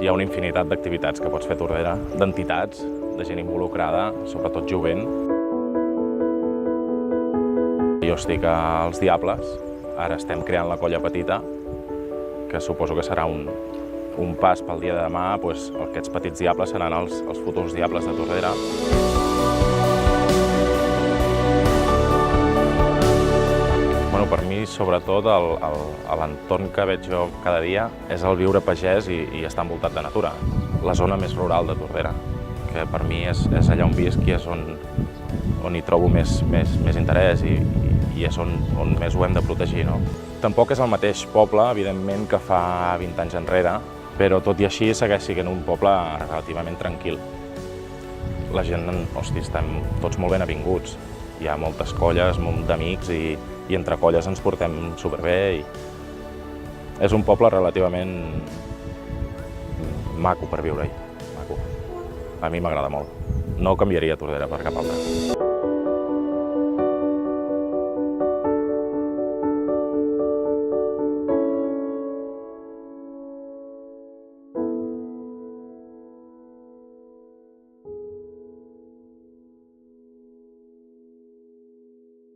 Hi ha una infinitat d'activitats que pots fer a Tordera, d'entitats, de gent involucrada, sobretot jovent. Jo estic als Diables, ara estem creant la colla petita, que suposo que serà un pas pel dia de demà, doncs aquests petits diables seran els futurs diables de Tordera. Per mi, sobretot, l'entorn que veig jo cada dia és el viure pagès i estar envoltat de natura. La zona més rural de Tordera, que per mi és allà on visc i és on hi trobo més interès i és on més ho hem de protegir. Tampoc és el mateix poble, evidentment, que fa 20 anys enrere, però tot i així segueix sent un poble relativament tranquil. La gent, estem tots molt ben avinguts. Hi ha moltes colles, molt d'amics i entre colles ens portem superbé. És un poble relativament maco per viure-hi. A mi m'agrada molt. No canviaria Tordera per cap altra.